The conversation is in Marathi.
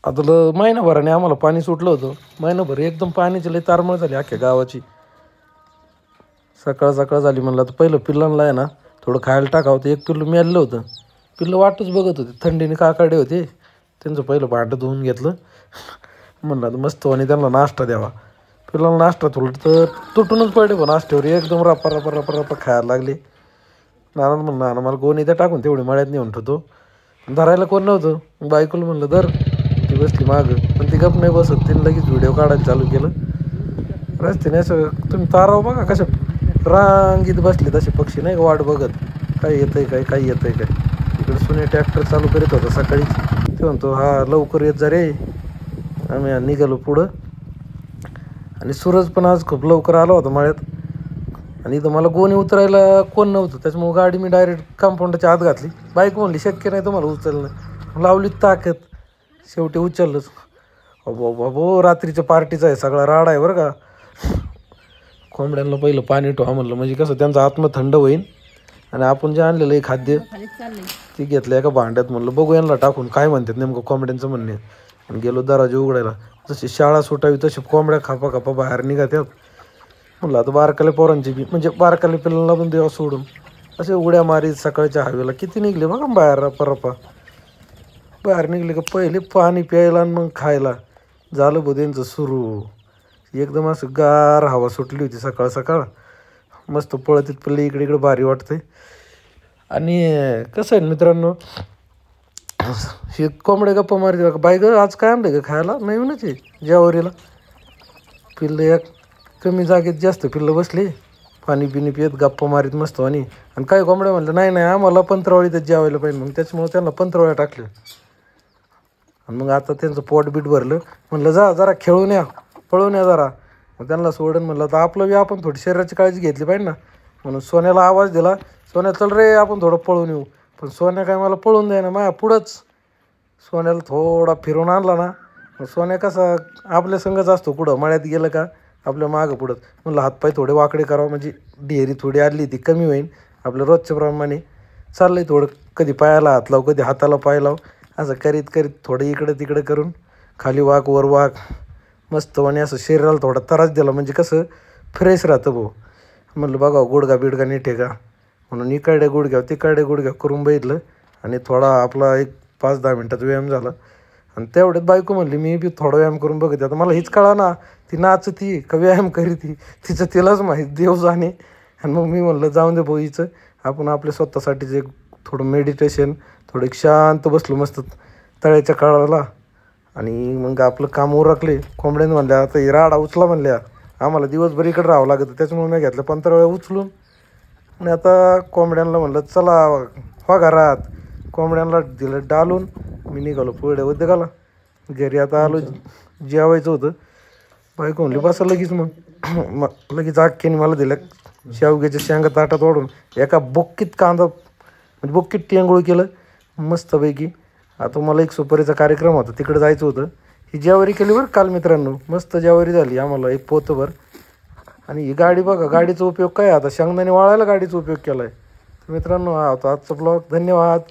आता महिनाभराने आम्हाला पाणी सुटलं होतं. महिनाभर एकदम पाण्याची लई तारमळ झाली अख्ख्या गावाची. सकाळ सकाळ झाली म्हणलं तर पहिलं पिल्लांना आहे ना थोडं खायला टाकावं. तर एक पिल्लू मेलं होतं. पिल्लं वाटच बघत होते, थंडीने काकाडे होते. त्यांचं पहिलं भांडं धुवून घेतलं. म्हणलं तर मस्त आणि त्यांना नाश्ता द्यावा. पिल्लांना नाश्ता थोडं तर तुटूनच पडले पण नाश्त्यावर एकदम रपा रपा रपा रपा खायला लागले. नाना म्हणलं नाना मला गोणी त्या टाकून तेवढी मळ्यात नेऊन ठेवतो. धरायला कोण नव्हतं. बायकोला म्हणलं धर. ती बसली मागं पण ती गप नाही बसत. तिने लगेच व्हिडिओ काढायला चालू केलं. रस्त्याने असं तुम्ही ताराव बघा कशा रांगीत बसले तसे पक्षी नाही का वाट बघत काय येतंय काय काय येतंय काय. इकडे सुने ट्रॅक्टर चालू करीत होता सकाळीच. ते म्हणतो हा लवकर येत जा रे. आम्ही निघालो पुढं. आणि सूरज पण आज खूप लवकर आला होता मळ्यात. आणि इथं मला गोणी उतरायला कोण नव्हतं. त्याच्यामुळे गाडी मी डायरेक्ट कंपाऊंडच्या आत घातली. बाईक म्हणली शक्य नाही तुम्हाला उचलणं. लावली ताकद. शेवटी उचललंच. अबो बाबो रात्रीच्या पार्टीचा आहे सगळा राडा आहे बरं का. कोंबड्यांना पहिलं पाणी ठेवा म्हणलं म्हणजे कसं त्यांचा आत्मा थंड होईल. आणि आपण जे आणलेलं आहे खाद्य ते घेतलं एका भांड्यात. म्हणलं बघू यांना टाकून काय म्हणतात नेमकं कोंबड्यांचं म्हणणे. आणि गेलो दरवाजे उघडायला. जशी शाळा सुटावी तशी कोंबड्या खापा खापा बाहेर निघतात. म्हणलं आता बारकाले पोरांची बी म्हणजे बारकाले पिल्लांना पण देवा सोडून. असे उड्या मारीत सकाळच्या हवेला किती निघले बघा बाहेर रपा रपा. बाहेर निघले का पहिले पाणी प्यायला आणि मग खायला. झालं बघ त्यांचं सुरू. एकदम असं गार हवा सुटली होती सकाळ सकाळ. मस्त पळत पडले इकडे इकडे भारी वाटतंय. आणि कसं आहे मित्रांनो हे कोंबड्या गप्पा मारते बाई ग आज काय आणलं ग खायला. नवीनच आहे जेवारीला. पिल्लं एक कमी जागेत जास्त पिल्लं बसले पाणी पिणी पित गप्पा मारीत मस्त. आणि काही कोंबड्या म्हणलं नाही नाही आम्हाला पंधरावळीतच जेवायला पाहिजे. मग त्याच्यामुळे त्यांना पंधरावळ्या टाकल्या. आणि मग आता त्यांचं पोट बीट भरलं. म्हणलं जा जरा खेळून या पळून या जरा. मग त्यांना सोडून म्हणलं तर आपलं बी आपण थोडी शरीराची काळजी घेतली पाहिजे ना. म्हणून सोन्याला आवाज दिला. सोन्या चल रे आपण थोडं पळून येऊ. पण सोन्या काय मला पळून द्याय ना माझ्या पुढंच. सोन्याला थोडा फिरून आणला ना. मग सोन्या कसा आपल्या संगच असतो कुठं मळ्यात गेलं का आपल्या मागं पुढंच. म्हणलं हातपाय थोडे वाकडे करावं म्हणजे डेअरी थोडी आली ती कमी होईल. आपल्या रोजच्या प्रमाणे चाललं आहे थोडं कधी पायाला हात लाव कधी हाताला पाय लाव. असं करीत करीत थोडं इकडं तिकडं करून खाली वाक वर वाक मस्त. आणि असं शरीराला थोडा त्रास दिला म्हणजे कसं फ्रेश राहतं भाऊ. म्हणलं बघा गुडघा बिडगा नीट आहे का म्हणून इकडे गुडघ्या तिकडे गुडघ्या करून बघितलं. आणि थोडा आपला एक 5-10 मिनटाचा व्यायाम झाला. आणि तेवढ्यात बायको म्हणली मी बी थोडा व्यायाम करून बघते. आता मला हीच कळा ना ती नाचती का व्यायाम करीती तिचं तिलाच माहीत देव जाणे. आणि मग मी म्हणलं जाऊन दे भाऊ हिचं आपण आपल्या स्वतःसाठीच एक थोडं मेडिटेशन थोडं एक शांत बसलो मस्त तळ्याच्या काळाला. आणि मग आपलं काम उरकले. कोंबड्याने म्हणल्या आता ही राडा उचला म्हणल्या आम्हाला दिवसभर इकडे राहावं लागतं. त्याच्यामुळे मी घेतलं 15 वेळा उचलून. आणि आता कोंबड्यांना म्हणलं चला हो घरात. कोंबड्यांना दिलं डालून मी निघालो पुढे उद्योगाला. घरी आता आलो जेवायचं होतं. बायको म्हणली बसा लगेच. मग लगेच अख्ख्याने मला दिलं शेवग्याच्या शेंगा ताटात ओढून एका बोक्कीत कांदा म्हणजे बोक्कीत टेंगूळ केलं मस्तपैकी. आता मला एक सुपारीचा कार्यक्रम होता तिकडे जायचं होतं. ही जेवारी केली बरं काल मित्रांनो मस्त जेवारी झाली आम्हाला एक पोतभर. आणि ही गाडी बघा गाडीचा उपयोग काय आता शेंगदाणे वाळायला गाडीचा उपयोग केला आहे. मित्रांनो हा होता आजचा ब्लॉग. धन्यवाद.